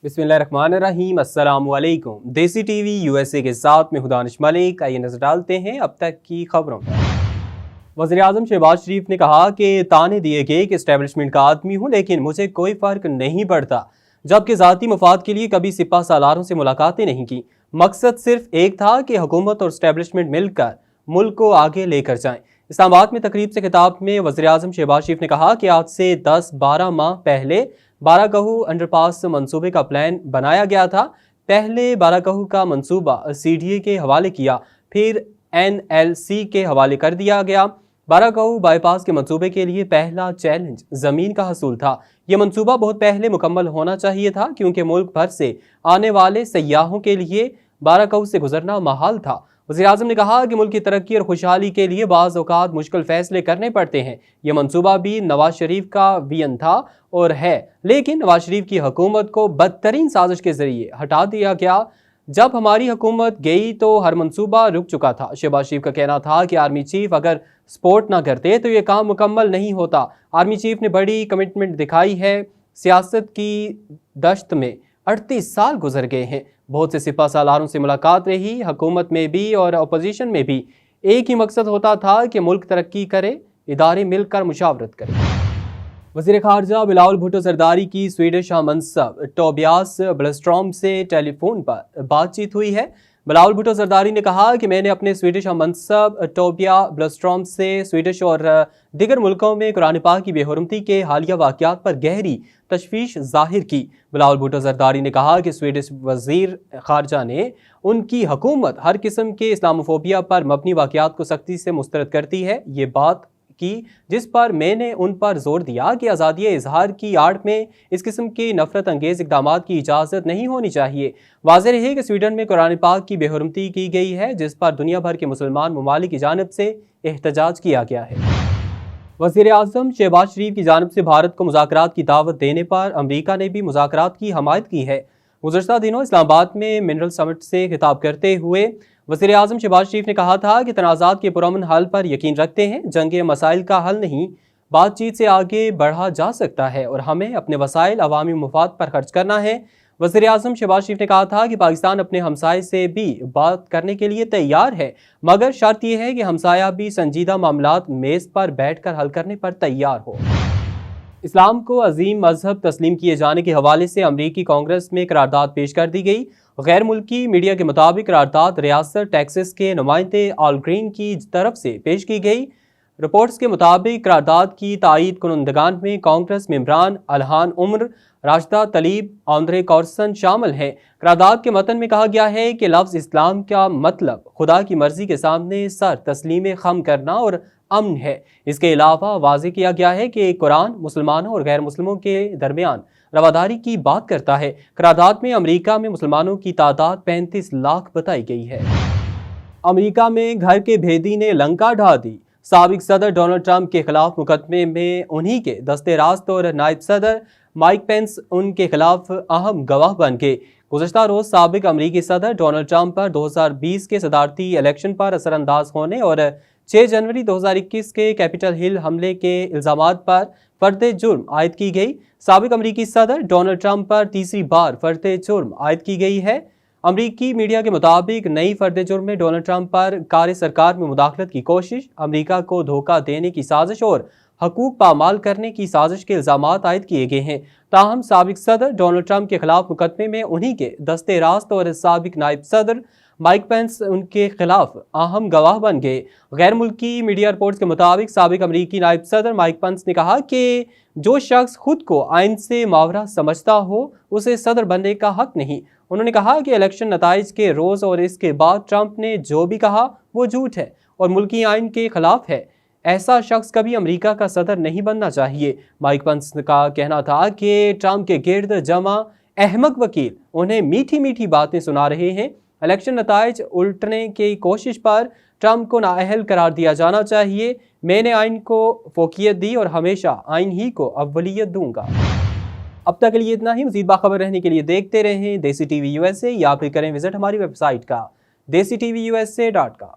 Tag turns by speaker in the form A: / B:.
A: बिस्मिल्लाहिर्रहमानिर्रहीम। अस्सलाम वालेकुम। देसी टीवी यूएसए के साथ में हुदानिश मलिक। आइए नजर डालते हैं अब तक की खबरों पर। वज़ीर-ए-आज़म शहबाज शरीफ ने कहा कि ताने दिए गए कि एस्टेब्लिशमेंट का आदमी हूँ लेकिन मुझे कोई फ़र्क नहीं पड़ता, जबकि ज़ाती मफाद के लिए कभी सिपा सालारों से मुलाकातें नहीं की। मकसद सिर्फ एक था कि हुकूमत और एस्टेब्लिशमेंट मिलकर मुल्क को आगे लेकर जाएं। इस्लामाबाद में तकरीब से खिताब में वज़ीर-ए-आज़म शहबाज शरीफ ने कहा कि आज से 10-12 माह पहले बाराकहू अंडरपास मंसूबे का प्लान बनाया गया था। पहले बाराकहू का मंसूबा CDA के हवाले किया, फिर NLC के हवाले कर दिया गया। बाराकहू बाईपास के मंसूबे के लिए पहला चैलेंज ज़मीन का हसूल था। यह मंसूबा बहुत पहले मुकम्मल होना चाहिए था क्योंकि मुल्क भर से आने वाले सयाहों के लिए बाराकहू से गुजरना महाल था। वज़ीर-ए-आज़म ने कहा कि मुल्क की तरक्की और खुशहाली के लिए बाज़ औक़ात मुश्किल फ़ैसले करने पड़ते हैं। यह मंसूबा भी नवाज शरीफ का विजन था और है, लेकिन नवाज शरीफ की हुकूमत को बदतरीन साजिश के ज़रिए हटा दिया गया। जब हमारी हुकूमत गई तो हर मंसूबा रुक चुका था। शहबाज शरीफ का कहना था कि आर्मी चीफ अगर सपोर्ट ना करते तो ये काम मुकम्मल नहीं होता। आर्मी चीफ ने बड़ी कमिटमेंट दिखाई है। सियासत की दश्त में 38 साल गुजर गए हैं। बहुत से सिपा सालारों से मुलाकात रही। हुकूमत में भी और अपोजिशन में भी एक ही मकसद होता था कि मुल्क तरक्की करे, इदारे मिलकर मुशावरत करें। वज़ीर ख़ारजा बिलावल भुट्टो ज़रदारी की स्वीडिश हममंसब टोबियास बिलस्ट्रॉम से टेलीफोन पर बातचीत हुई है। बिलावल भुट्टो ज़रदारी ने कहा कि मैंने अपने स्वीडिश हममंसब टोबिया बिलस्ट्रॉम से स्वीडिश और दीगर मुल्कों में कुरान पाक की बेहुरमती के हालिया वाक़यात पर गहरी तशवीश ज़ाहिर की। बिलावल भुट्टो ज़रदारी ने कहा कि स्वीडिश वज़ीर ख़ारजा ने उनकी हुकूमत हर किस्म के इस्लामोफोबिया पर मबनी वाक़यात को सख्ती से मुस्तरद करती है। ये बात की जिस पर मैंने उन पर जोर दिया कि आज़ादी इजहार की आड़ में इस किस्म के नफरत अंगेज इक़दामात की इजाज़त नहीं होनी चाहिए। वाज़ेह है कि स्वीडन में कुरान पाक की बेहुरमती की गई है, जिस पर दुनिया भर के मुसलमान ममालिक की जानिब से एहतजाज किया गया है। वज़ीर-ए-आज़म शहबाज शरीफ की जानिब से भारत को मुज़ाकरात की दावत देने पर अमरीका ने भी मुज़ाकरात की हमायत की है। गुज़श्ता दिनों इस्लामाबाद में मिनरल समिट से खिताब करते हुए वज़ीर-ए-आज़म शहबाज शरीफ ने कहा था कि तनाज़ात के पुरअमन हल पर यकीन रखते हैं। जंगे मसाइल का हल नहीं, बातचीत से आगे बढ़ा जा सकता है और हमें अपने वसाइल अवामी मुफाद पर खर्च करना है। वज़ीर-ए-आज़म शहबाज शरीफ ने कहा था कि पाकिस्तान अपने हमसाये से भी बात करने के लिए तैयार है, मगर शर्त यह है कि हमसाया भी संजीदा मामलात मेज़ पर बैठ कर हल करने पर तैयार हो। इस्लाम को अजीम मजहब तस्लीम किए जाने के हवाले से अमरीकी कांग्रेस में करारदाद पेश कर दी गई। गैर मुल्की मीडिया के मुताबिक करारदाद रियासत टेक्सास के नुमाइंदे आल ग्रीन की तरफ से पेश की गई। रिपोर्ट्स के मुताबिक करारदाद की तायीद कुनंदगान में कांग्रेस मेंबरान अलहान उम्र, राशिदा तलीब, आंद्रे कॉर्सन शामिल हैं। करारदाद के मतन में कहा गया है कि लफ्ज़ इस्लाम का मतलब खुदा की मर्जी के सामने सर तस्लीम खम करना और अमन है। इसके अलावा वाज़ेह किया गया है कि कुरान मुसलमानों और गैर मुस्लिमों के दरमियान रवादारी की बात करता है। करारदाद में अमेरिका में मुसलमानों की तादाद 35 लाख बताई गई है। अमेरिका में घर के भेदी ने लंका ढा दी। साबिक सदर डोनाल्ड ट्रंप के खिलाफ मुकदमे में उन्हीं के दस्ते रास्त और नायब सदर माइक पेंस उनके खिलाफ अहम गवाह बन गए। गुज़श्ता रोज साबिक अमरीकी सदर डोनाल्ड ट्रंप पर 2020 के सदारती इलेक्शन पर असरअंदाज होने और 6 जनवरी 2021 के कैपिटल हिल हमले के इल्ज़ामात पर फर्द जुर्म आयद की गई। साबिक अमरीकी सदर डोनाल्ड ट्रंप पर तीसरी बार फर्द जुर्म आयद की गई है। अमरीकी मीडिया के मुताबिक नई फर्द जुर्म में डोनाल्ड ट्रंप पर कार सरकार में मुदाखलत की कोशिश, अमरीका को धोखा देने की साजिश और हकूक पामाल करने की साजिश के इल्ज़ामात आयद किए गए हैं। ताहम साबिक सदर डोनाल्ड ट्रंप के खिलाफ मुकदमे में उन्हीं के दस्ते रास्त और साबिक नायब सदर माइक पेंस उनके खिलाफ अहम गवाह बन गए। गैर मुल्की मीडिया रिपोर्ट्स के मुताबिक साबिक अमरीकी नायब सदर माइक पेंस ने कहा कि जो शख्स खुद को आइन से मावरा समझता हो उसे सदर बनने का हक नहीं। उन्होंने कहा कि इलेक्शन नताइज के रोज़ और इसके बाद ट्रंप ने जो भी कहा वो झूठ है और मुल्की आइन के खिलाफ है। ऐसा शख्स कभी अमेरिका का सदर नहीं बनना चाहिए। माइक पेंस का कहना था कि ट्रंप के गिर्द जमा अहमक वकील उन्हें मीठी मीठी बातें सुना रहे हैं। इलेक्शन नताइज उल्टने की कोशिश पर ट्रंप को नाअहल करार दिया जाना चाहिए। मैंने आइन को फोकियत दी और हमेशा आइन ही को अव्वलियत दूंगा। अब तक के लिए इतना ही। मज़ीद बाखबर रहने के लिए देखते रहें देसी टीवी यूएसए या फिर करें विजिट हमारी वेबसाइट का DesiTVUSA.com।